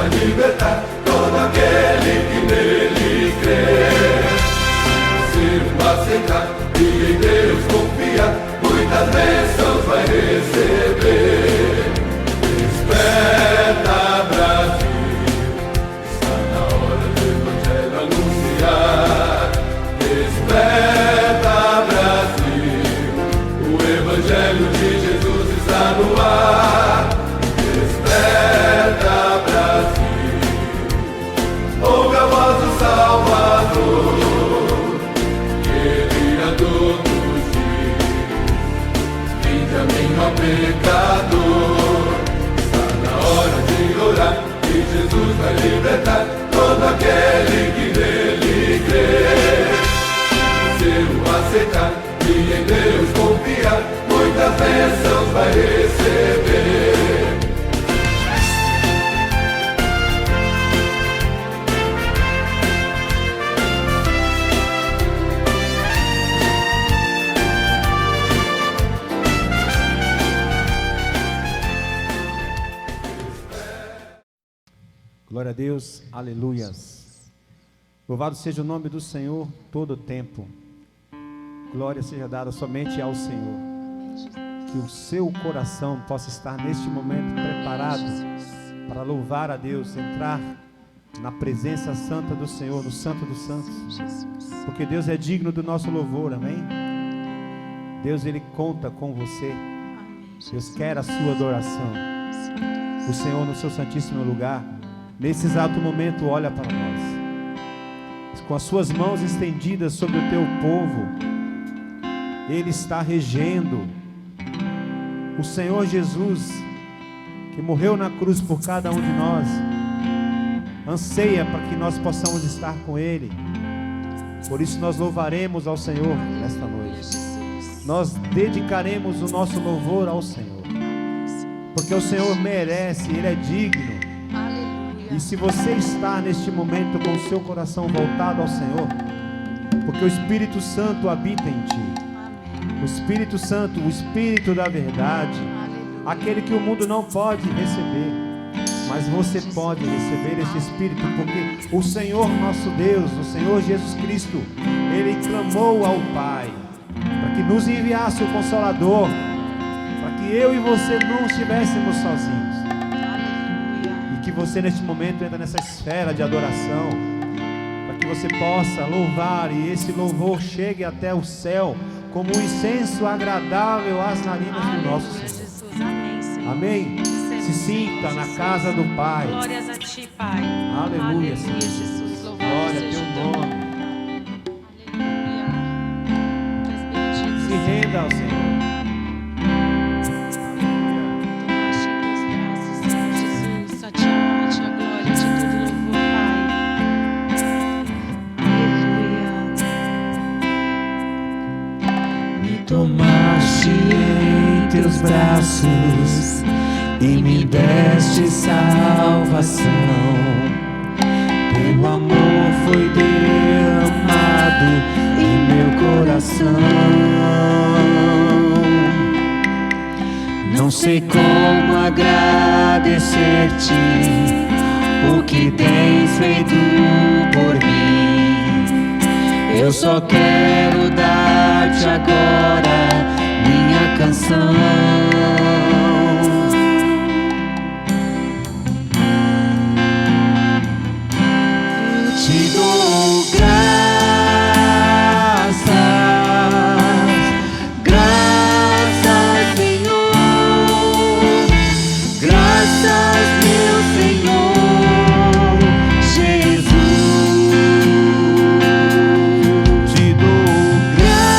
vai libertar todo aquele que nele crê. Se aceitar e em Deus confiar, muitas bênçãos vai receber. Desperta, Brasil, está na hora do Evangelho anunciar. Desperta, Brasil, o Evangelho de Jesus está no ar. Desperta, Brasil, ouve a voz do Salvador, que virá todos dias. Vinde a mim, ó pecador, está na hora de orar, e Jesus vai libertar todo aquele que nele crê. Se o aceitar e em Deus confiar, muitas bênçãos vai receber. Glória a Deus, aleluias. Louvado seja o nome do Senhor todo o tempo. Glória seja dada somente ao Senhor. Que o seu coração possa estar neste momento preparado para louvar a Deus, entrar na presença santa do Senhor, no Santo dos Santos. Porque Deus é digno do nosso louvor, amém? Deus, Ele conta com você. Deus quer a sua adoração. O Senhor no seu santíssimo lugar, nesse exato momento, olha para nós, com as suas mãos estendidas sobre o teu povo. Ele está regendo. O Senhor Jesus, que morreu na cruz por cada um de nós, anseia para que nós possamos estar com Ele. Por isso nós louvaremos ao Senhor nesta noite. Nós dedicaremos o nosso louvor ao Senhor, porque o Senhor merece, Ele é digno. E se você está neste momento com o seu coração voltado ao Senhor, porque o Espírito Santo habita em ti, o Espírito Santo, o Espírito da verdade, aquele que o mundo não pode receber, mas você pode receber esse Espírito, porque o Senhor nosso Deus, o Senhor Jesus Cristo, Ele clamou ao Pai para que nos enviasse o Consolador, para que eu e você não estivéssemos sozinhos. Que você neste momento entra nessa esfera de adoração, para que você possa louvar e esse louvor chegue até o céu como um incenso agradável às narinas do nosso Senhor. Jesus. Amém, Senhor. Amém? Se sinta na casa do Pai. Glórias a ti, Pai. Aleluia, Senhor. Jesus. Glória a teu nome. Aleluia. Se renda ao Senhor. Tomaste em teus braços e me deste salvação. Teu amor foi derramado em meu coração. Não sei como agradecer-te o que tens feito por mim. Eu só quero dar-te agora minha canção. Eu te dou graças, Senhor, graças, meu Senhor Jesus. Te dou graças,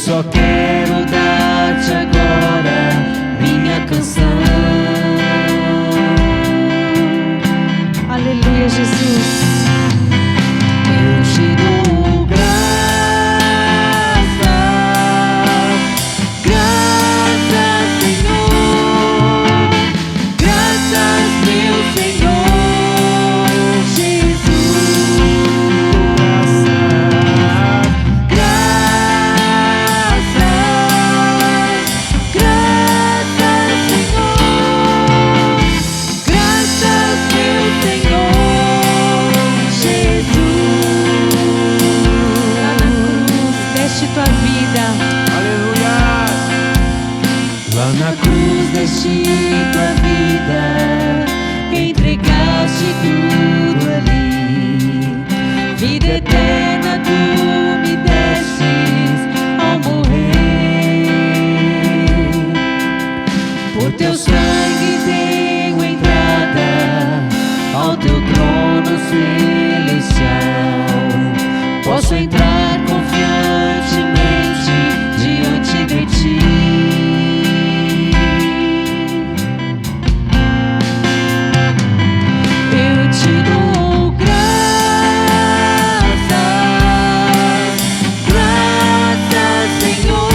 só quero dar-te agora minha canção. Aleluia, Jesus. Eu te dou graças, graças, Senhor, graças, meu Senhor Jesus. Graças, graças, Senhor, graças, meu Senhor Jesus. Lá na cruz, deste tua vida. Aleluia. Lá na cruz deste tua vida, entregaste tudo ali. Vida eterna tu me destes ao morrer. Por teu sangue tenho entrada ao teu trono celestial. Posso entrar confiantemente diante de ti. Eu te dou graças, graças, Senhor,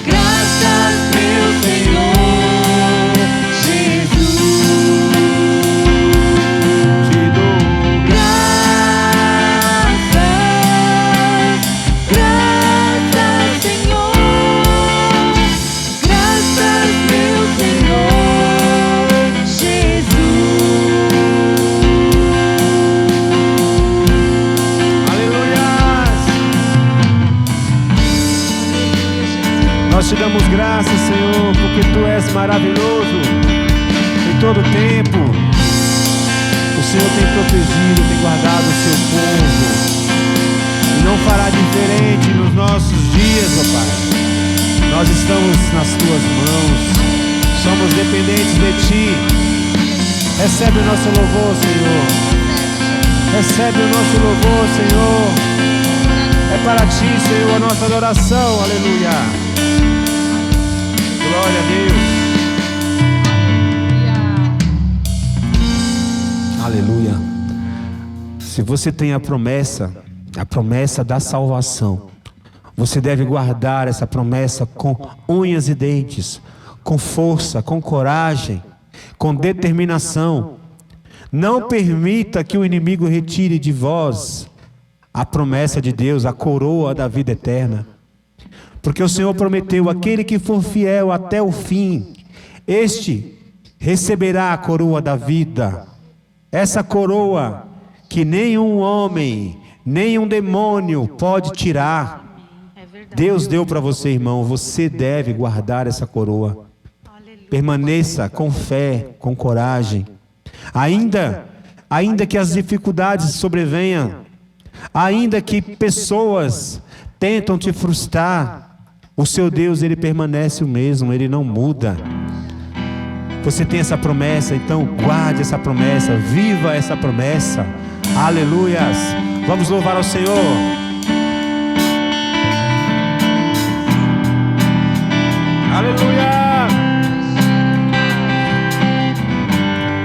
graças, meu Senhor Jesus. Te dou Graças, graças, Senhor, graças, meu Senhor Jesus. aleluia. Nós te damos graças, Senhor, porque tu és maravilhoso em todo tempo. O Senhor tem protegido, tem guardado o seu povo e não fará diferente nos nossos dias, ó Pai. Nós estamos nas tuas mãos, somos dependentes de ti. Recebe o nosso louvor, Senhor. Recebe o nosso louvor, Senhor. É para ti, Senhor, a nossa adoração. Aleluia. Glória a Deus. Aleluia. Se você tem a promessa da salvação, você deve guardar essa promessa com unhas e dentes, com força, com coragem, com determinação. Não permita que o inimigo retire de vós a promessa de Deus, a coroa da vida eterna. Porque o Senhor prometeu: aquele que for fiel até o fim, este receberá a coroa da vida. Essa coroa que nenhum homem, nenhum demônio pode tirar. É verdade. Deus deu para você, irmão. Você deve guardar essa coroa. Aleluia. Permaneça com fé, com coragem. Ainda que as dificuldades sobrevenham, ainda que pessoas tentam te frustrar, o seu Deus, ele permanece o mesmo, ele não muda. Você tem essa promessa, então guarde essa promessa, viva essa promessa. Aleluias. Vamos louvar ao Senhor. Aleluia.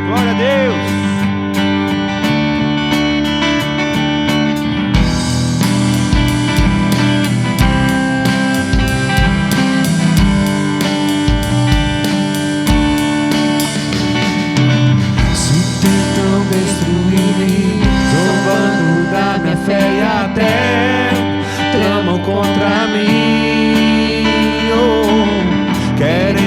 Glória a Deus. Se tentam destruir-me, zombando da minha fé e até tramam contra mim, oh, querem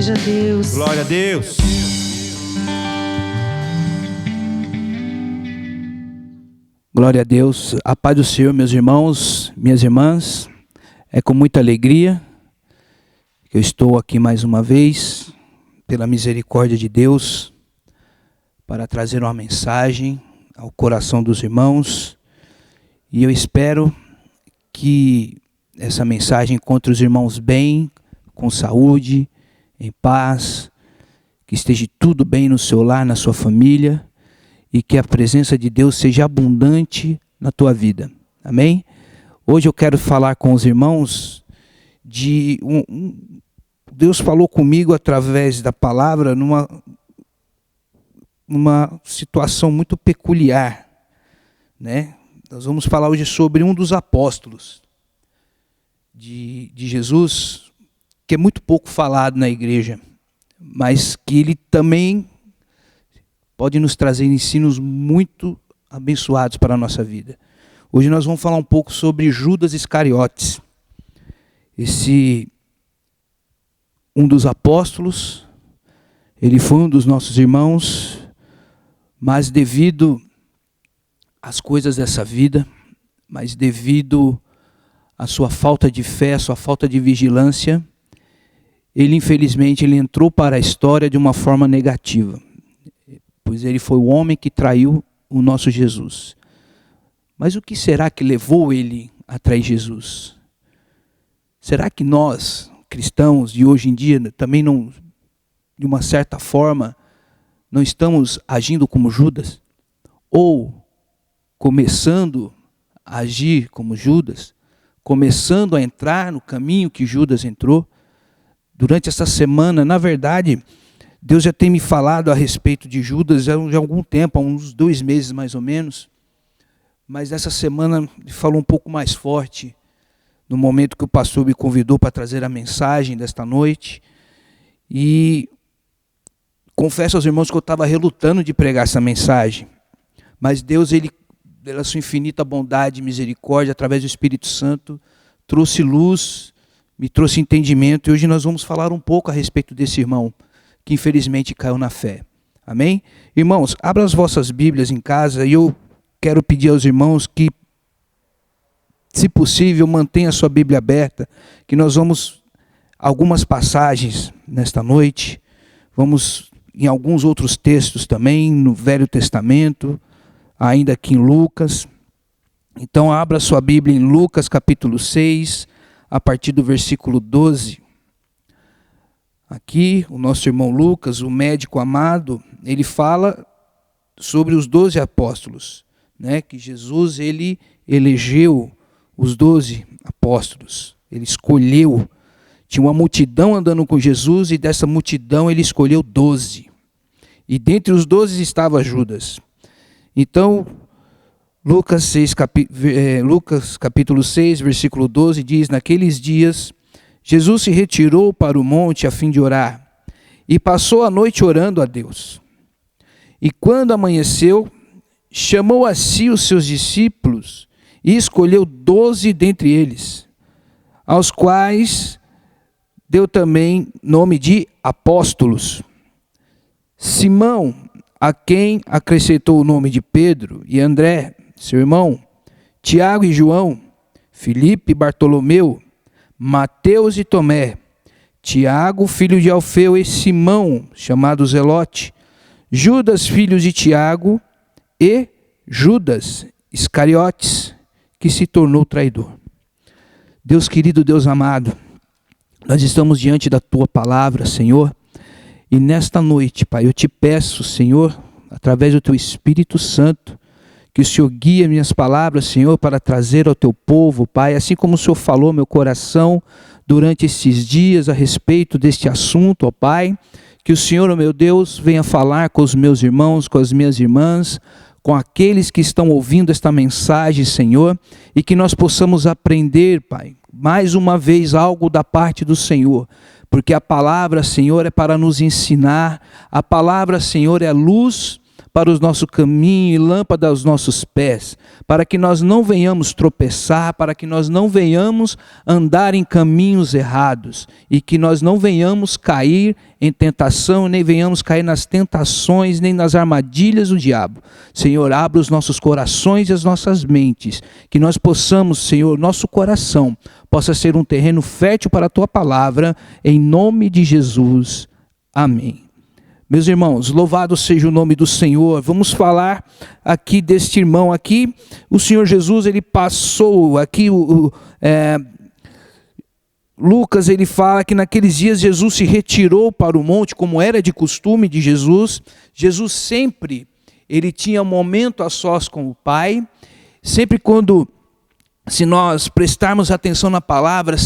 seja Deus. Glória a Deus. Glória a Deus. A paz do Senhor, meus irmãos, minhas irmãs. É com muita alegria que eu estou aqui mais uma vez, pela misericórdia de Deus, para trazer uma mensagem ao coração dos irmãos. E eu espero que essa mensagem encontre os irmãos bem, com saúde, em paz, que esteja tudo bem no seu lar, na sua família, e que a presença de Deus seja abundante na tua vida. Amém? Hoje eu quero falar com os irmãos de Deus falou comigo através da palavra numa situação muito peculiar, né? Nós vamos falar hoje sobre um dos apóstolos de Jesus, que é muito pouco falado na igreja, mas que ele também pode nos trazer ensinos muito abençoados para a nossa vida. Hoje nós vamos falar um pouco sobre Judas Iscariotes. Um dos apóstolos, ele foi um dos nossos irmãos, mas devido às coisas dessa vida, mas devido à sua falta de fé, à sua falta de vigilância, ele infelizmente entrou para a história de uma forma negativa, pois ele foi o homem que traiu o nosso Jesus. Mas o que será que levou ele a trair Jesus? Será que nós, cristãos de hoje em dia, também não, de uma certa forma, não estamos agindo como Judas? Ou começando a agir como Judas? Começando a entrar no caminho que Judas entrou? Durante essa semana, na verdade, Deus já tem me falado a respeito de Judas já há algum tempo, há uns 2 meses mais ou menos. Mas essa semana ele falou um pouco mais forte, no momento que o pastor me convidou para trazer a mensagem desta noite. E confesso aos irmãos que eu estava relutando de pregar essa mensagem. Mas Deus, pela sua infinita bondade e misericórdia, através do Espírito Santo, trouxe luz, me trouxe entendimento. E hoje nós vamos falar um pouco a respeito desse irmão, que infelizmente caiu na fé. Amém? Irmãos, abra as vossas Bíblias em casa e eu quero pedir aos irmãos que, se possível, mantenha a sua Bíblia aberta, que nós vamos, algumas passagens nesta noite, vamos em alguns outros textos também, no Velho Testamento, ainda aqui em Lucas. Então abra a sua Bíblia em Lucas capítulo 6, a partir do versículo 12. Aqui, o nosso irmão Lucas, o médico amado, ele fala sobre os 12 apóstolos, né? Que Jesus, ele elegeu os 12 apóstolos, ele escolheu. Tinha uma multidão andando com Jesus e dessa multidão ele escolheu 12. E dentre os 12 estava Judas. Então, Lucas capítulo 6, versículo 12 diz: naqueles dias, Jesus se retirou para o monte a fim de orar, e passou a noite orando a Deus. E quando amanheceu, chamou a si os seus discípulos e escolheu 12 dentre eles, aos quais deu também nome de apóstolos. Simão, a quem acrescentou o nome de Pedro, e André, seu irmão, Tiago e João, Filipe e Bartolomeu, Mateus e Tomé, Tiago, filho de Alfeu, e Simão, chamado Zelote, Judas, filho de Tiago, e Judas Iscariotes, que se tornou traidor. Deus querido, Deus amado, nós estamos diante da Tua palavra, Senhor, e nesta noite, Pai, eu te peço, Senhor, através do Teu Espírito Santo, que o Senhor guie minhas palavras, Senhor, para trazer ao Teu povo, Pai, assim como o Senhor falou meu coração durante esses dias a respeito deste assunto, ó Pai, que o Senhor, ó meu Deus, venha falar com os meus irmãos, com as minhas irmãs, com aqueles que estão ouvindo esta mensagem, Senhor, e que nós possamos aprender, Pai, mais uma vez algo da parte do Senhor, porque a palavra, Senhor, é para nos ensinar, a palavra, Senhor, é luz para o nosso caminho e lâmpada aos nossos pés, para que nós não venhamos tropeçar, para que nós não venhamos andar em caminhos errados e que nós não venhamos cair em tentação, nem venhamos cair nas tentações, nem nas armadilhas do diabo. Senhor, abra os nossos corações e as nossas mentes, que nós possamos, Senhor, nosso coração possa ser um terreno fértil para a Tua palavra, em nome de Jesus. Amém. Meus irmãos, louvado seja o nome do Senhor. Vamos falar aqui deste irmão aqui. O Senhor Jesus, ele passou aqui, Lucas, ele fala que naqueles dias Jesus se retirou para o monte, como era de costume de Jesus. Jesus sempre, ele tinha um momento a sós com o Pai. Sempre quando, se nós prestarmos atenção na palavra,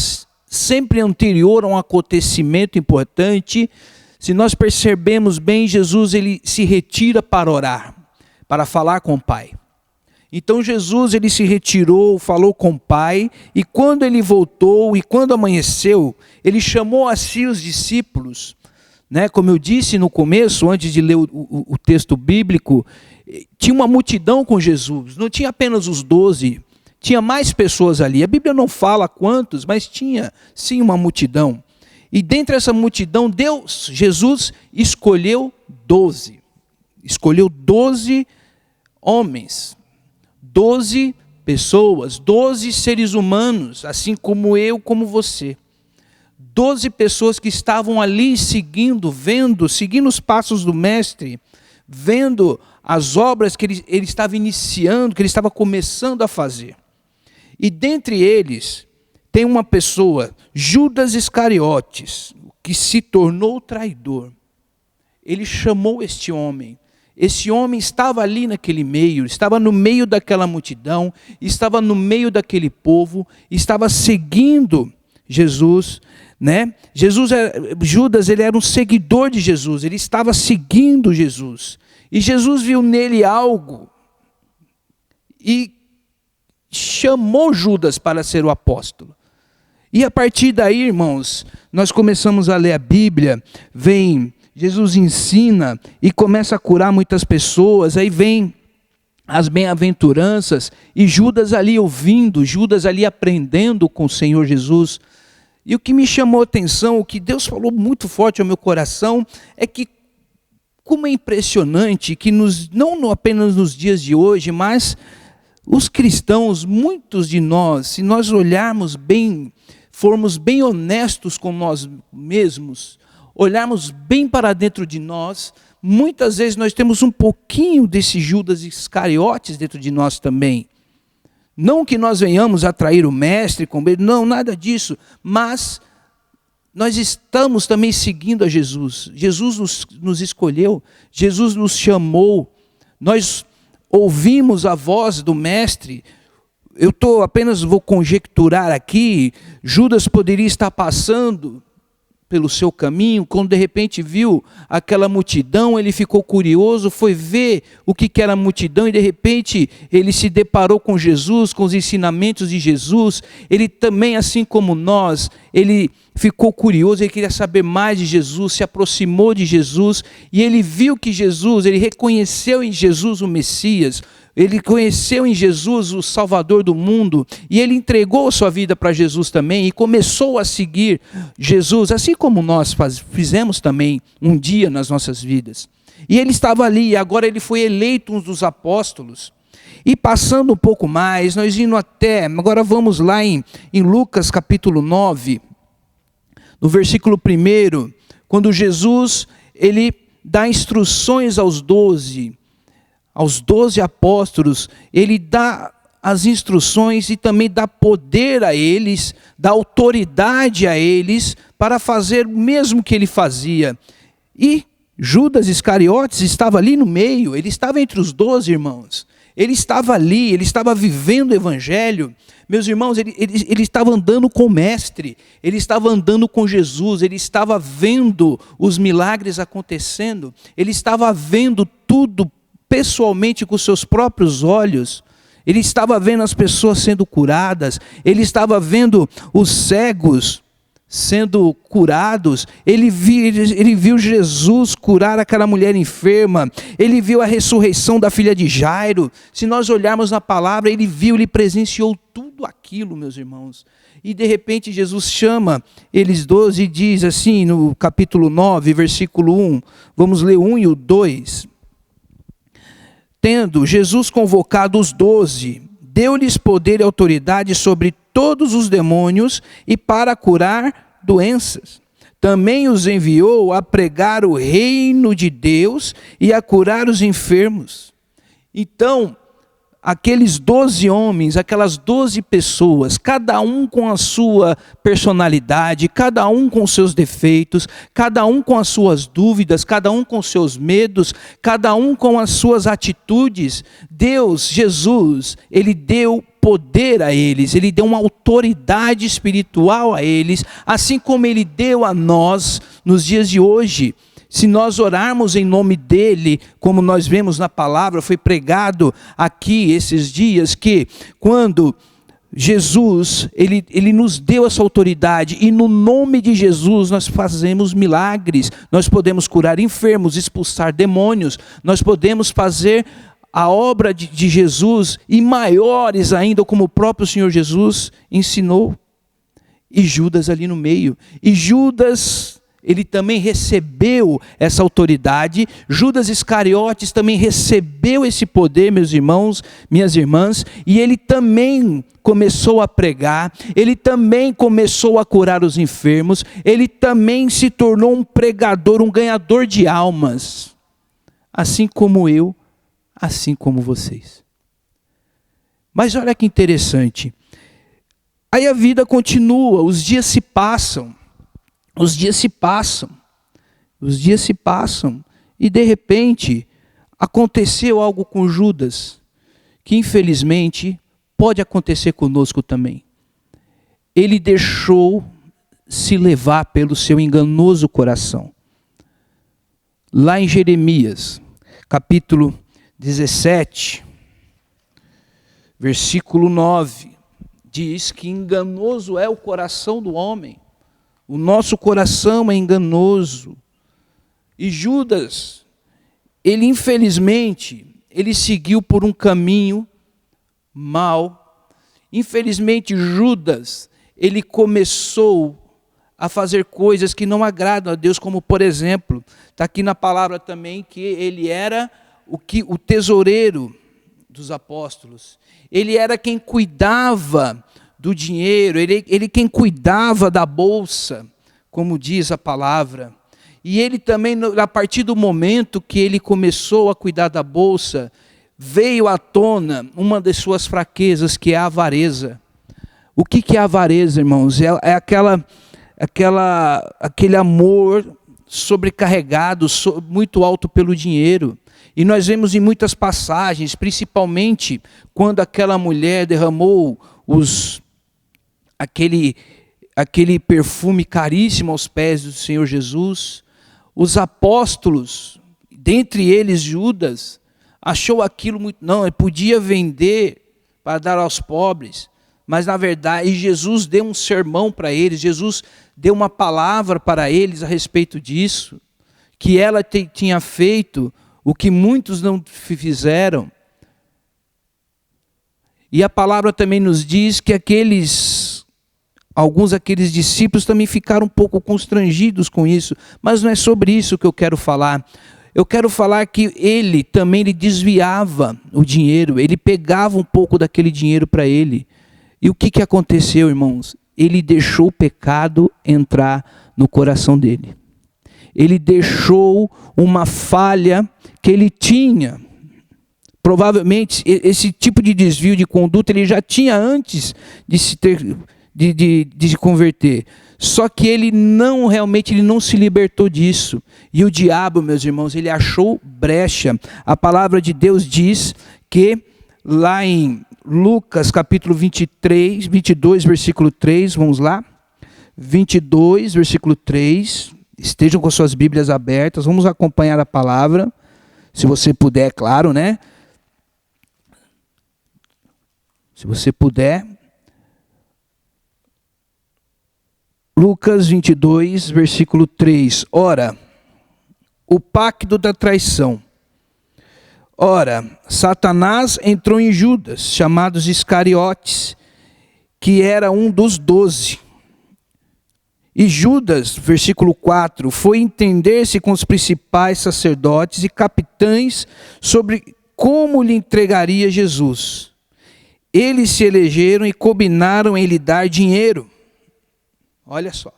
sempre anterior a um acontecimento importante, se nós percebemos bem, Jesus ele se retira para orar, para falar com o Pai. Então Jesus ele se retirou, falou com o Pai, e quando ele voltou, e quando amanheceu, ele chamou a si os discípulos, né? Como eu disse no começo, antes de ler o texto bíblico, tinha uma multidão com Jesus, não tinha apenas os 12, tinha mais pessoas ali. A Bíblia não fala quantos, mas tinha sim uma multidão. E dentre essa multidão, Jesus escolheu 12. Escolheu 12 homens, 12 pessoas, 12 seres humanos, assim como eu, como você. 12 pessoas que estavam ali seguindo, vendo, seguindo os passos do Mestre, vendo as obras que ele estava iniciando, que ele estava começando a fazer. E dentre eles, tem uma pessoa, Judas Iscariotes, que se tornou traidor. Ele chamou este homem. Esse homem estava ali naquele meio, estava no meio daquela multidão, estava no meio daquele povo, estava seguindo Jesus, né? Judas, ele era um seguidor de Jesus, ele estava seguindo Jesus. E Jesus viu nele algo e chamou Judas para ser o apóstolo. E a partir daí, irmãos, nós começamos a ler a Bíblia, Jesus ensina e começa a curar muitas pessoas, aí vem as bem-aventuranças, e Judas ali ouvindo, Judas ali aprendendo com o Senhor Jesus. E o que me chamou a atenção, o que Deus falou muito forte ao meu coração, é que como é impressionante que não apenas nos dias de hoje, mas os cristãos, muitos de nós, se nós olharmos bem, formos bem honestos com nós mesmos, olharmos bem para dentro de nós, muitas vezes nós temos um pouquinho desse Judas Iscariotes dentro de nós também. Não que nós venhamos atrair o Mestre com medo, não, nada disso, mas nós estamos também seguindo a Jesus. Jesus nos escolheu, Jesus nos chamou, nós ouvimos a voz do Mestre. Eu apenas vou conjecturar aqui, Judas poderia estar passando pelo seu caminho, quando de repente viu aquela multidão, ele ficou curioso, foi ver o que era a multidão, e de repente ele se deparou com Jesus, com os ensinamentos de Jesus. Ele também, assim como nós, ele ficou curioso, ele queria saber mais de Jesus, se aproximou de Jesus, e ele viu que Jesus, ele reconheceu em Jesus o Messias, ele conheceu em Jesus o Salvador do mundo, e ele entregou a sua vida para Jesus também, e começou a seguir Jesus, assim como nós fizemos também um dia nas nossas vidas. E ele estava ali, e agora ele foi eleito um dos apóstolos. E passando um pouco mais, nós indo agora vamos lá em Lucas capítulo 9, no versículo 1, quando Jesus, ele dá instruções aos 12 apóstolos, ele dá as instruções e também dá poder a eles, dá autoridade a eles para fazer o mesmo que ele fazia. E Judas Iscariotes estava ali no meio, ele estava entre os 12 irmãos, ele estava ali, ele estava vivendo o evangelho. Meus irmãos, ele estava andando com o Mestre, ele estava andando com Jesus, ele estava vendo os milagres acontecendo, ele estava vendo tudo pessoalmente com seus próprios olhos. Ele estava vendo as pessoas sendo curadas, ele estava vendo os cegos sendo curados, ele viu Jesus curar aquela mulher enferma, ele viu a ressurreição da filha de Jairo. Se nós olharmos na palavra, ele viu, ele presenciou tudo aquilo, meus irmãos. E de repente Jesus chama eles 12 e diz assim, no capítulo 9, versículo 1, vamos ler o 1 e o 2. Tendo Jesus convocado os 12, deu-lhes poder e autoridade sobre todos os demônios e para curar doenças. Também os enviou a pregar o reino de Deus e a curar os enfermos. Então, aqueles 12 homens, aquelas 12 pessoas, cada um com a sua personalidade, cada um com seus defeitos, cada um com as suas dúvidas, cada um com seus medos, cada um com as suas atitudes, Deus, Jesus, ele deu poder a eles, ele deu uma autoridade espiritual a eles, assim como ele deu a nós nos dias de hoje. Se nós orarmos em nome dele, como nós vemos na palavra, foi pregado aqui esses dias, que quando Jesus, ele nos deu essa autoridade, e no nome de Jesus nós fazemos milagres, nós podemos curar enfermos, expulsar demônios, nós podemos fazer a obra de Jesus, e maiores ainda, como o próprio Senhor Jesus ensinou. E Judas ali no meio, e Judas, ele também recebeu essa autoridade. Judas Iscariotes também recebeu esse poder, meus irmãos, minhas irmãs, e ele também começou a pregar, ele também começou a curar os enfermos, ele também se tornou um pregador, um ganhador de almas, assim como eu, assim como vocês. Mas olha que interessante, aí a vida continua, os dias se passam, e de repente aconteceu algo com Judas, que infelizmente pode acontecer conosco também. Ele deixou se levar pelo seu enganoso coração. Lá em Jeremias, capítulo 17, versículo 9, diz que enganoso é o coração do homem. O nosso coração é enganoso. E Judas, ele infelizmente, ele seguiu por um caminho mau. Infelizmente Judas, ele começou a fazer coisas que não agradam a Deus, como por exemplo, está aqui na palavra também que ele era o tesoureiro dos apóstolos. Ele era quem cuidava do dinheiro, ele quem cuidava da bolsa, como diz a palavra. E ele também, a partir do momento que ele começou a cuidar da bolsa, veio à tona uma das suas fraquezas, que é a avareza. O que é a avareza, irmãos? É aquele amor sobrecarregado, muito alto pelo dinheiro. E nós vemos em muitas passagens, principalmente quando aquela mulher derramou aquele perfume caríssimo aos pés do Senhor Jesus, os apóstolos, dentre eles Judas, achou aquilo muito, não, ele podia vender para dar aos pobres, mas na verdade Jesus deu um sermão para eles, Jesus deu uma palavra para eles a respeito disso, que ela tinha feito o que muitos não fizeram. E a palavra também nos diz que alguns daqueles discípulos também ficaram um pouco constrangidos com isso, mas não é sobre isso que eu quero falar. Eu quero falar que ele também desviava o dinheiro, ele pegava um pouco daquele dinheiro para ele. E o que aconteceu, irmãos? Ele deixou o pecado entrar no coração dele. Ele deixou uma falha que ele tinha. Provavelmente esse tipo de desvio de conduta ele já tinha antes de se converter. Só que ele não se libertou disso. E o diabo, meus irmãos, ele achou brecha. A palavra de Deus diz que lá em Lucas capítulo 22, versículo 3, vamos lá? 22, versículo 3, estejam com suas Bíblias abertas, vamos acompanhar a palavra, se você puder, claro, né? Se você puder. Lucas 22, versículo 3. Ora, o pacto da traição. Ora, Satanás entrou em Judas, chamado Iscariotes, que era um dos 12. E Judas, versículo 4, foi entender-se com os principais sacerdotes e capitães sobre como lhe entregaria Jesus. Eles se elegeram e combinaram em lhe dar dinheiro. Olha só.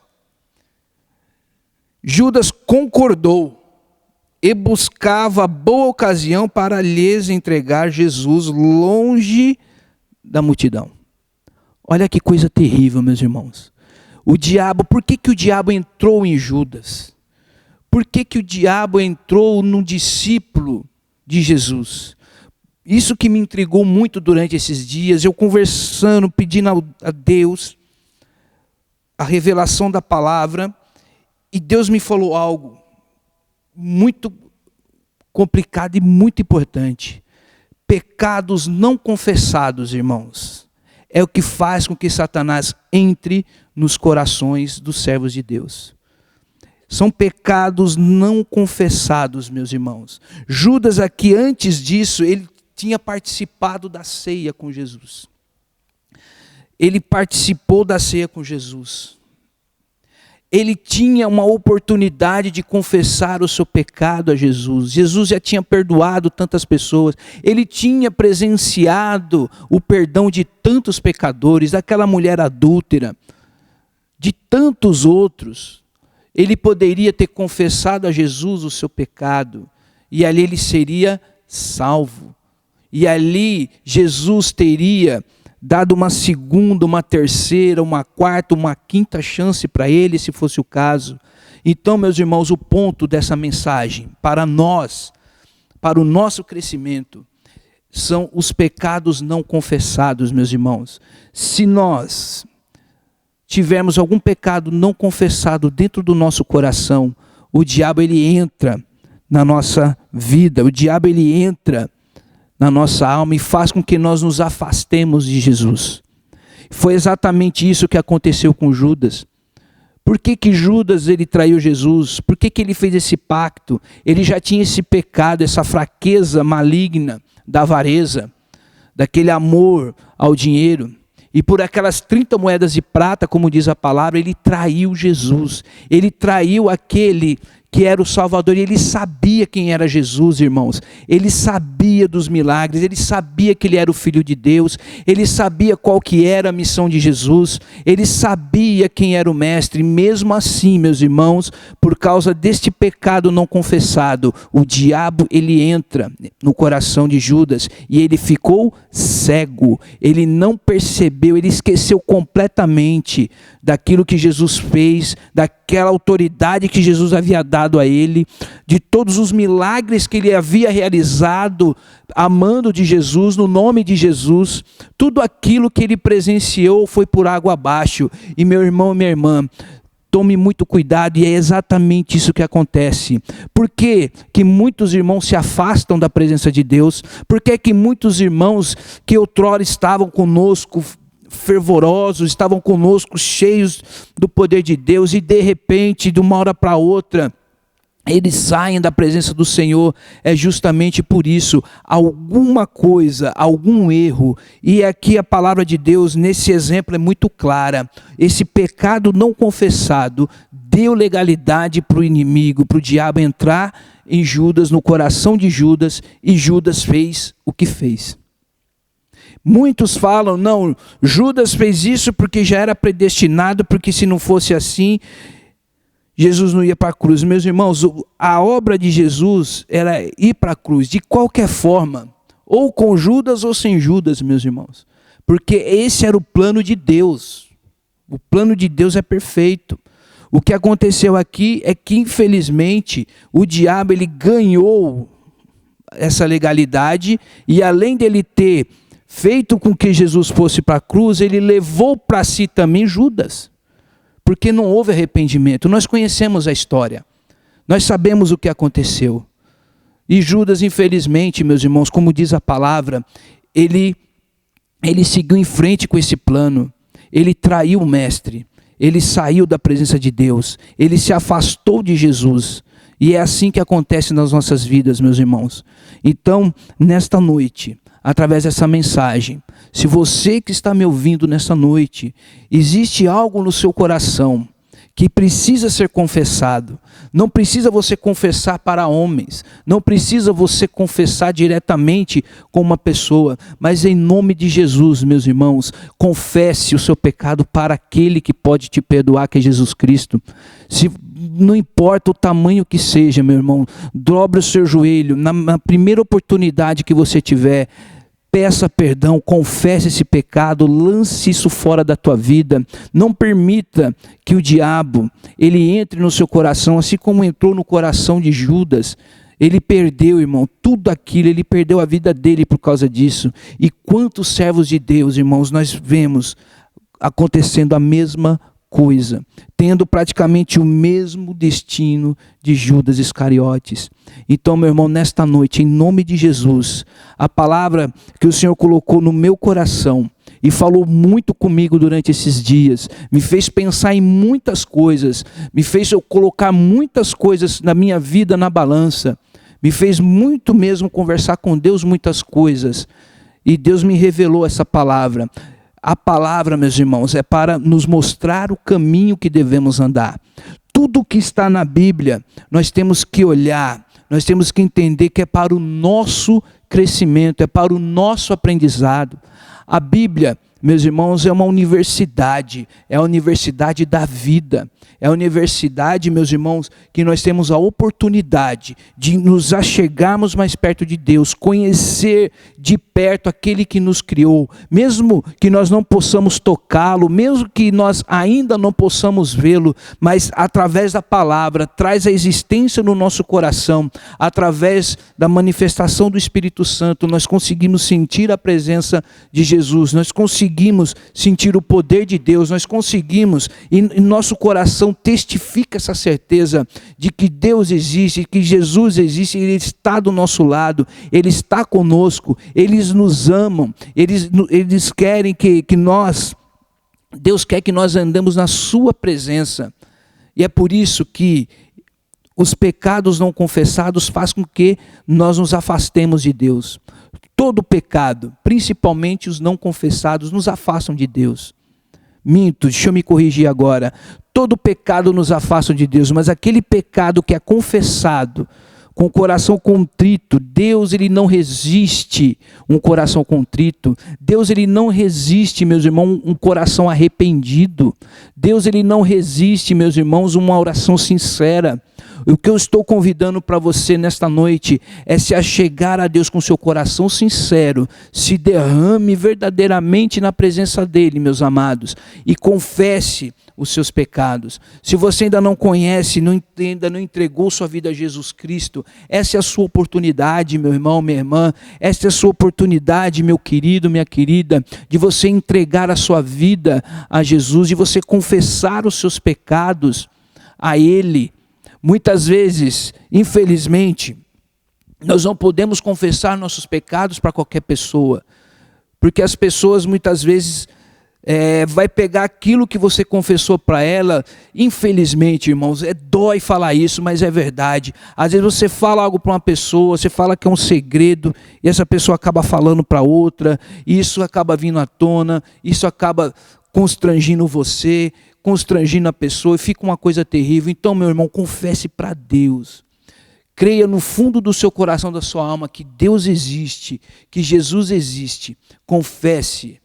Judas concordou e buscava boa ocasião para lhes entregar Jesus longe da multidão. Olha que coisa terrível, meus irmãos. O diabo, por que o diabo entrou em Judas? Por que o diabo entrou no discípulo de Jesus? Isso que me intrigou muito durante esses dias, eu conversando, pedindo a Deus a revelação da palavra, e Deus me falou algo muito complicado e muito importante. Pecados não confessados, irmãos, é o que faz com que Satanás entre nos corações dos servos de Deus. São pecados não confessados, meus irmãos. Judas aqui, antes disso, ele tinha participado da ceia com Jesus. Ele participou da ceia com Jesus. Ele tinha uma oportunidade de confessar o seu pecado a Jesus. Jesus já tinha perdoado tantas pessoas. Ele tinha presenciado o perdão de tantos pecadores, daquela mulher adúltera, de tantos outros. Ele poderia ter confessado a Jesus o seu pecado, e ali ele seria salvo. E ali Jesus teria dado uma segunda, uma terceira, uma quarta, uma quinta chance para ele, se fosse o caso. Então, meus irmãos, o ponto dessa mensagem para nós, para o nosso crescimento, são os pecados não confessados, meus irmãos. Se nós tivermos algum pecado não confessado dentro do nosso coração, o diabo ele entra na nossa vida, o diabo ele entra na nossa alma e faz com que nós nos afastemos de Jesus. Foi exatamente isso que aconteceu com Judas. Por que Judas ele traiu Jesus? Por que ele fez esse pacto? Ele já tinha esse pecado, essa fraqueza maligna da avareza, daquele amor ao dinheiro. E por aquelas 30 moedas de prata, como diz a palavra, ele traiu Jesus. Ele traiu aquele que era o Salvador, e ele sabia quem era Jesus, irmãos. Ele sabia dos milagres, ele sabia que ele era o Filho de Deus, ele sabia qual que era a missão de Jesus, ele sabia quem era o Mestre. Mesmo assim, meus irmãos, por causa deste pecado não confessado, o diabo ele entra no coração de Judas, e ele ficou cego, ele não percebeu, ele esqueceu completamente daquilo que Jesus fez, daquela autoridade que Jesus havia dado a ele, de todos os milagres que ele havia realizado, amando de Jesus, no nome de Jesus. Tudo aquilo que ele presenciou foi por água abaixo. E meu irmão e minha irmã, tome muito cuidado, e é exatamente isso que acontece. Por que muitos irmãos se afastam da presença de Deus? Por que muitos irmãos que outrora estavam conosco, fervorosos, estavam conosco, cheios do poder de Deus, e de repente, de uma hora para outra, eles saem da presença do Senhor? É justamente por isso, alguma coisa, algum erro. E aqui a palavra de Deus, nesse exemplo, é muito clara. Esse pecado não confessado deu legalidade para o inimigo, para o diabo entrar em Judas, no coração de Judas, e Judas fez o que fez. Muitos falam, não, Judas fez isso porque já era predestinado, porque se não fosse assim, Jesus não ia para a cruz. Meus irmãos, a obra de Jesus era ir para a cruz, de qualquer forma, ou com Judas ou sem Judas, meus irmãos. Porque esse era o plano de Deus. O plano de Deus é perfeito. O que aconteceu aqui é que, infelizmente, o diabo ele ganhou essa legalidade, e além dele ter feito com que Jesus fosse para a cruz, ele levou para si também Judas, porque não houve arrependimento. Nós conhecemos a história, nós sabemos o que aconteceu. E Judas, infelizmente, meus irmãos, como diz a palavra, ele seguiu em frente com esse plano, ele traiu o mestre, ele saiu da presença de Deus, ele se afastou de Jesus. E é assim que acontece nas nossas vidas, meus irmãos. Então, nesta noite, através dessa mensagem, se você que está me ouvindo nesta noite, existe algo no seu coração que precisa ser confessado. Não precisa você confessar para homens, não precisa você confessar diretamente com uma pessoa, mas em nome de Jesus, meus irmãos, confesse o seu pecado para aquele que pode te perdoar, que é Jesus Cristo. Não importa o tamanho que seja, meu irmão, dobre o seu joelho, na primeira oportunidade que você tiver, peça perdão, confesse esse pecado, lance isso fora da tua vida. Não permita que o diabo, ele entre no seu coração, assim como entrou no coração de Judas. Ele perdeu, irmão, tudo aquilo, ele perdeu a vida dele por causa disso. E quantos servos de Deus, irmãos, nós vemos acontecendo a mesma coisa, tendo praticamente o mesmo destino de Judas Iscariotes. Então, meu irmão, nesta noite, em nome de Jesus, a palavra que o Senhor colocou no meu coração e falou muito comigo durante esses dias, me fez pensar em muitas coisas, me fez eu colocar muitas coisas na minha vida na balança, me fez muito mesmo conversar com Deus muitas coisas, e Deus me revelou essa palavra. A palavra, meus irmãos, é para nos mostrar o caminho que devemos andar. Tudo que está na Bíblia, nós temos que olhar, nós temos que entender que é para o nosso crescimento, é para o nosso aprendizado. A Bíblia, meus irmãos, é uma universidade, é a universidade da vida. É a universidade, meus irmãos, que nós temos a oportunidade de nos achegarmos mais perto de Deus, conhecer de perto aquele que nos criou, mesmo que nós não possamos tocá-lo, mesmo que nós ainda não possamos vê-lo, mas através da palavra, traz a existência no nosso coração, através da manifestação do Espírito Santo, nós conseguimos sentir a presença de Jesus, nós conseguimos sentir o poder de Deus, nós conseguimos, e nosso coração testifica essa certeza de que Deus existe, que Jesus existe, Ele está do nosso lado, Ele está conosco, eles nos amam, eles querem que nós, Deus quer que nós andemos na sua presença. E é por isso que os pecados não confessados fazem com que nós nos afastemos de Deus. Todo pecado, principalmente os não confessados, nos afastam de Deus. Minto, deixa eu me corrigir agora. Todo pecado nos afasta de Deus, mas aquele pecado que é confessado, com o coração contrito, Deus ele não resiste um coração contrito. Deus ele não resiste, meus irmãos, um coração arrependido. Deus ele não resiste, meus irmãos, uma oração sincera. O que eu estou convidando para você nesta noite é se achegar a Deus com seu coração sincero, se derrame verdadeiramente na presença dele, meus amados, e confesse os seus pecados. Se você ainda não conhece, ainda não entregou sua vida a Jesus Cristo, essa é a sua oportunidade, meu irmão, minha irmã, essa é a sua oportunidade, meu querido, minha querida, de você entregar a sua vida a Jesus, de você confessar os seus pecados a Ele. Muitas vezes, infelizmente, nós não podemos confessar nossos pecados para qualquer pessoa, porque as pessoas muitas vezes vai pegar aquilo que você confessou para ela. Infelizmente, irmãos, dói falar isso, mas é verdade. Às vezes você fala algo para uma pessoa, você fala que é um segredo, e essa pessoa acaba falando para outra, e isso acaba vindo à tona, isso acaba constrangindo você, constrangindo a pessoa, e fica uma coisa terrível. Então, meu irmão, confesse para Deus. Creia no fundo do seu coração, da sua alma, que Deus existe, que Jesus existe. Confesse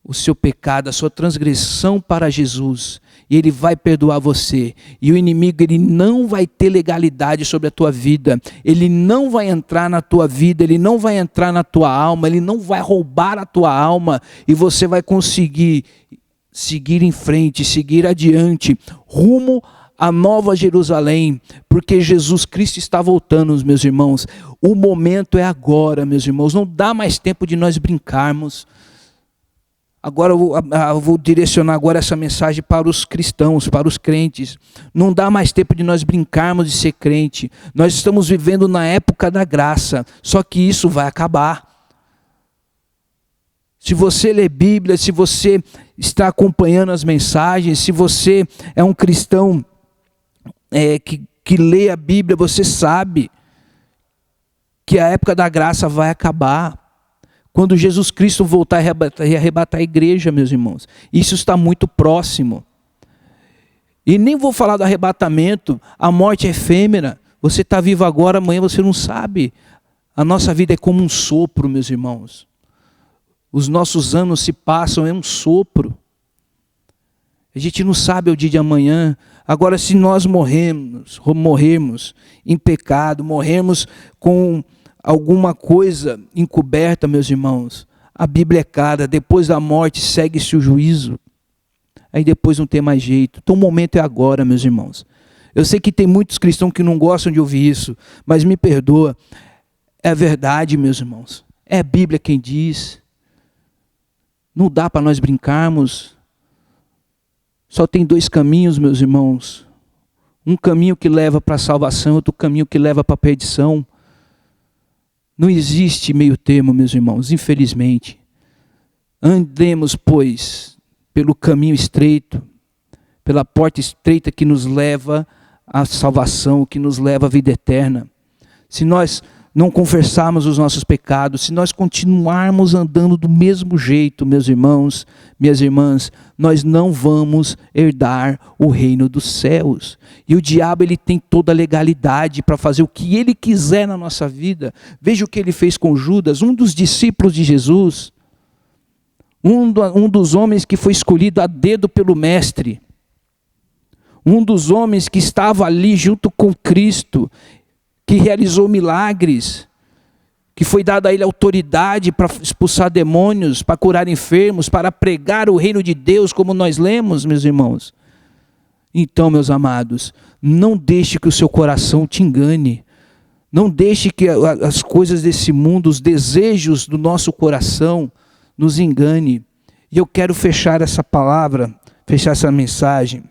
o seu pecado, a sua transgressão para Jesus, e Ele vai perdoar você. E o inimigo, ele não vai ter legalidade sobre a tua vida, ele não vai entrar na tua vida, ele não vai entrar na tua alma, ele não vai roubar a tua alma, e você vai conseguir seguir em frente, seguir adiante, rumo à Nova Jerusalém, porque Jesus Cristo está voltando, meus irmãos. O momento é agora, meus irmãos, não dá mais tempo de nós brincarmos. Agora eu vou direcionar agora essa mensagem para os cristãos, para os crentes. Não dá mais tempo de nós brincarmos de ser crente. Nós estamos vivendo na época da graça, só que isso vai acabar. Se você lê Bíblia, se você está acompanhando as mensagens, se você é um cristão que lê a Bíblia, você sabe que a época da graça vai acabar. Quando Jesus Cristo voltar e arrebatar a igreja, meus irmãos. Isso está muito próximo. E nem vou falar do arrebatamento, a morte é efêmera. Você está vivo agora, amanhã você não sabe. A nossa vida é como um sopro, meus irmãos. Os nossos anos se passam, é um sopro. A gente não sabe o dia de amanhã. Agora, se nós morrermos em pecado, morrermos com alguma coisa encoberta, meus irmãos, a Bíblia é clara, depois da morte segue-se o juízo. Aí depois não tem mais jeito. Então o momento é agora, meus irmãos. Eu sei que tem muitos cristãos que não gostam de ouvir isso, mas me perdoa. É verdade, meus irmãos. É a Bíblia quem diz. Não dá para nós brincarmos. Só tem dois caminhos, meus irmãos. Um caminho que leva para a salvação, outro caminho que leva para a perdição. Não existe meio termo, meus irmãos, infelizmente. Andemos, pois, pelo caminho estreito, pela porta estreita que nos leva à salvação, que nos leva à vida eterna. Se nós não confessarmos os nossos pecados, se nós continuarmos andando do mesmo jeito, meus irmãos, minhas irmãs, nós não vamos herdar o reino dos céus. E o diabo, ele tem toda a legalidade para fazer o que ele quiser na nossa vida. Veja o que ele fez com Judas, um dos discípulos de Jesus, um dos homens que foi escolhido a dedo pelo mestre, um dos homens que estava ali junto com Cristo, que realizou milagres, que foi dada a ele autoridade para expulsar demônios, para curar enfermos, para pregar o reino de Deus, como nós lemos, meus irmãos. Então, meus amados, não deixe que o seu coração te engane. Não deixe que as coisas desse mundo, os desejos do nosso coração nos engane. E eu quero fechar essa palavra, fechar essa mensagem,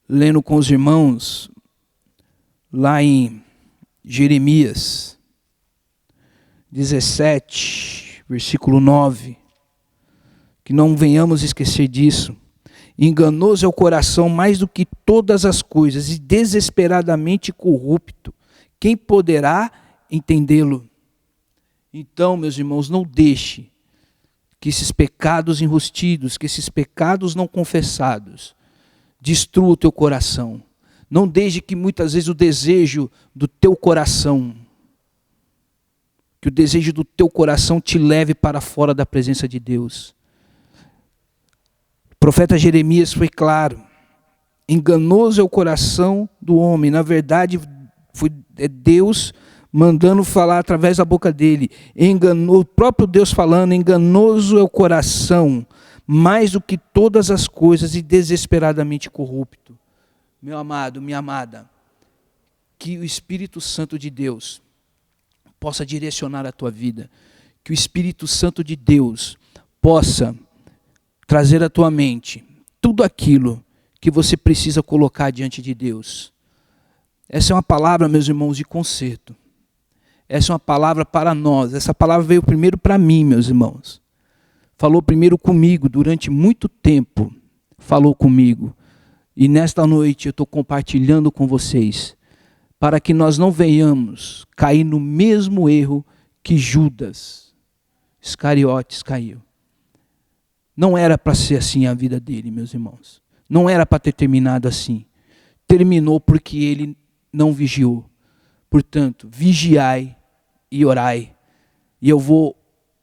lendo com os irmãos, lá em Jeremias 17, versículo 9, que não venhamos esquecer disso. Enganoso é o coração mais do que todas as coisas e desesperadamente corrupto. Quem poderá entendê-lo? Então, meus irmãos, não deixe que esses pecados enrustidos, que esses pecados não confessados, destruam o teu coração. Não deixe que muitas vezes o desejo do teu coração, que o desejo do teu coração te leve para fora da presença de Deus. O profeta Jeremias foi claro. Enganoso é o coração do homem. Na verdade, é Deus mandando falar através da boca dele. O próprio Deus falando, enganoso é o coração, mais do que todas as coisas e desesperadamente corrupto. Meu amado, minha amada, que o Espírito Santo de Deus possa direcionar a tua vida, que o Espírito Santo de Deus possa trazer à tua mente tudo aquilo que você precisa colocar diante de Deus. Essa é uma palavra, meus irmãos, de conserto. Essa é uma palavra para nós. Essa palavra veio primeiro para mim, meus irmãos. Falou primeiro comigo, durante muito tempo falou comigo. E nesta noite eu estou compartilhando com vocês, para que nós não venhamos cair no mesmo erro que Judas Iscariotes caiu. Não era para ser assim a vida dele, meus irmãos. Não era para ter terminado assim. Terminou porque ele não vigiou. Portanto, vigiai e orai. E eu vou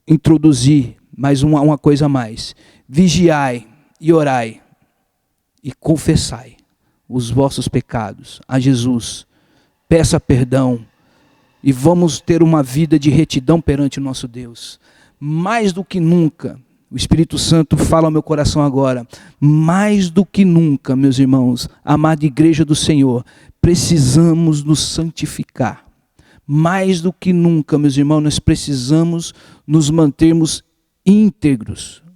introduzir mais uma coisa a mais. Vigiai e orai. E confessai os vossos pecados a Jesus. Peça perdão. E vamos ter uma vida de retidão perante o nosso Deus. Mais do que nunca, o Espírito Santo fala ao meu coração agora. Mais do que nunca, meus irmãos, amada igreja do Senhor, precisamos nos santificar. Mais do que nunca, meus irmãos, nós precisamos nos mantermos íntegros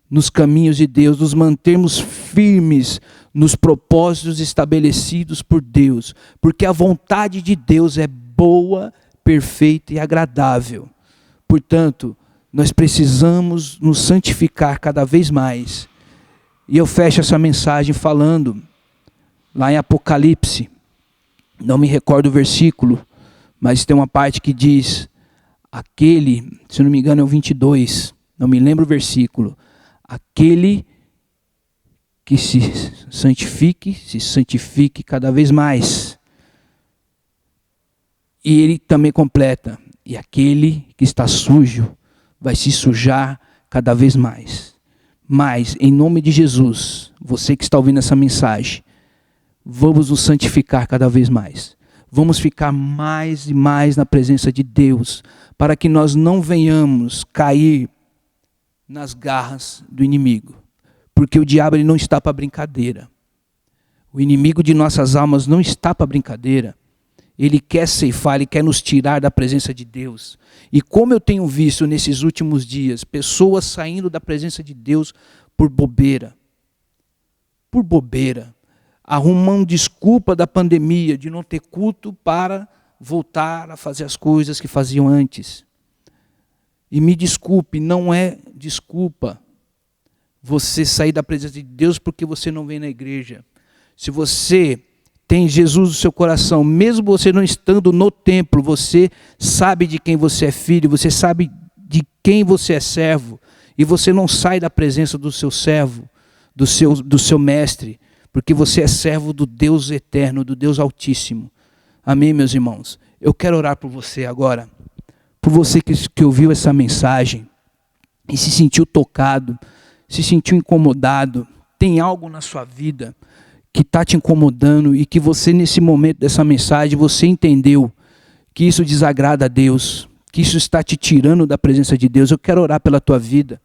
nos caminhos de Deus, nos mantermos firmes nos propósitos estabelecidos por Deus, porque a vontade de Deus é boa, perfeita e agradável. Portanto, nós precisamos nos santificar cada vez mais. E eu fecho essa mensagem falando, lá em Apocalipse, não me recordo o versículo, mas tem uma parte que diz, aquele, se não me engano é o 22, não me lembro o versículo, aquele que se santifique cada vez mais. E ele também completa, e aquele que está sujo vai se sujar cada vez mais. Mas, em nome de Jesus, você que está ouvindo essa mensagem, vamos nos santificar cada vez mais. Vamos ficar mais e mais na presença de Deus, para que nós não venhamos cair nas garras do inimigo. Porque o diabo ele não está para brincadeira. O inimigo de nossas almas não está para brincadeira. Ele quer ceifar, ele quer nos tirar da presença de Deus. E como eu tenho visto nesses últimos dias, pessoas saindo da presença de Deus por bobeira. Por bobeira. Arrumando desculpa da pandemia, de não ter culto para voltar a fazer as coisas que faziam antes. E me desculpe, não é desculpa você sair da presença de Deus porque você não vem na igreja. Se você tem Jesus no seu coração, mesmo você não estando no templo, você sabe de quem você é filho, você sabe de quem você é servo, e você não sai da presença do seu servo, do seu mestre, porque você é servo do Deus eterno, do Deus altíssimo. Amém, meus irmãos? Eu quero orar por você agora, por você que ouviu essa mensagem e se sentiu tocado, se sentiu incomodado, tem algo na sua vida que está te incomodando e que você nesse momento dessa mensagem, você entendeu que isso desagrada a Deus, que isso está te tirando da presença de Deus. Eu quero orar pela tua vida,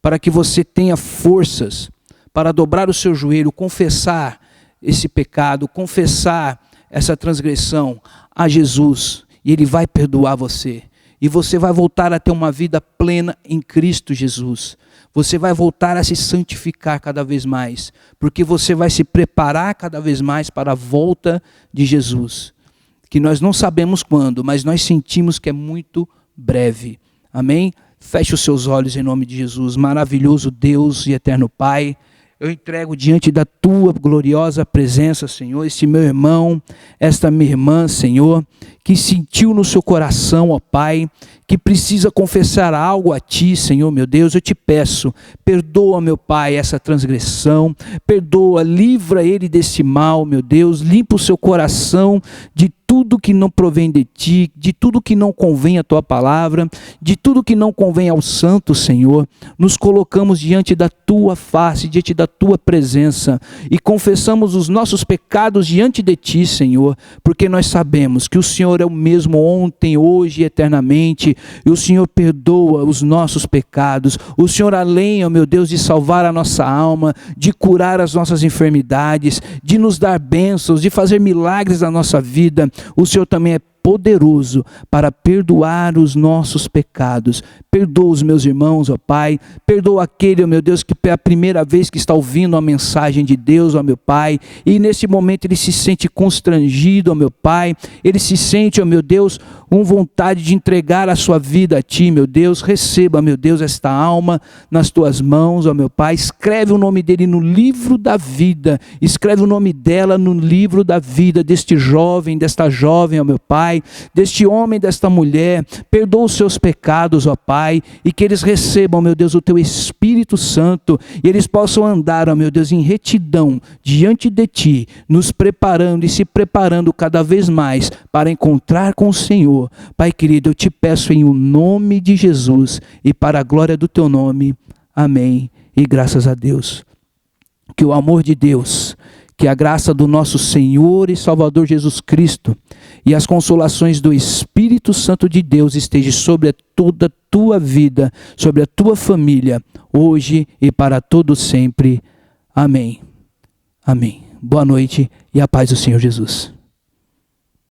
para que você tenha forças para dobrar o seu joelho, confessar esse pecado, confessar essa transgressão a Jesus, e Ele vai perdoar você. E você vai voltar a ter uma vida plena em Cristo Jesus. Você vai voltar a se santificar cada vez mais, porque você vai se preparar cada vez mais para a volta de Jesus, que nós não sabemos quando, mas nós sentimos que é muito breve. Amém? Feche os seus olhos em nome de Jesus. Maravilhoso Deus e eterno Pai, eu entrego diante da tua gloriosa presença, Senhor, esse meu irmão, esta minha irmã, Senhor, que sentiu no seu coração, ó Pai, que precisa confessar algo a Ti, Senhor, meu Deus. Eu te peço, perdoa, meu Pai, essa transgressão, perdoa, livra ele desse mal, meu Deus, limpa o seu coração de tudo que não provém de Ti, de tudo que não convém à Tua palavra, de tudo que não convém ao santo, Senhor. Nos colocamos diante da Tua face, diante da Tua presença, e confessamos os nossos pecados diante de Ti, Senhor, porque nós sabemos que o Senhor é o mesmo ontem, hoje e eternamente, e o Senhor perdoa os nossos pecados. O Senhor, além, ó meu Deus, de salvar a nossa alma, de curar as nossas enfermidades, de nos dar bênçãos, de fazer milagres na nossa vida, o Senhor também é poderoso para perdoar os nossos pecados. Perdoa os meus irmãos, ó Pai. Perdoa aquele, ó meu Deus, que é a primeira vez que está ouvindo a mensagem de Deus, ó meu Pai, e nesse momento ele se sente constrangido, ó meu Pai. Ele se sente, ó meu Deus, com vontade de entregar a sua vida a Ti, meu Deus. Receba, meu Deus, esta alma nas Tuas mãos, ó meu Pai. Escreve o nome dele no livro da vida. Escreve o nome dela no livro da vida, deste jovem, desta jovem, ó meu Pai, deste homem, desta mulher. Perdoa os seus pecados, ó Pai, e que eles recebam, meu Deus, o Teu Espírito Santo, e eles possam andar, ó meu Deus, em retidão diante de Ti, nos preparando e se preparando cada vez mais para encontrar com o Senhor. Pai querido, eu te peço em o nome de Jesus e para a glória do Teu nome. Amém. E graças a Deus. Que o amor de Deus, que a graça do nosso Senhor e Salvador Jesus Cristo e as consolações do Espírito Santo de Deus esteja sobre toda a tua vida, sobre a tua família, hoje e para todo sempre. Amém. Amém. Boa noite e a paz do Senhor Jesus.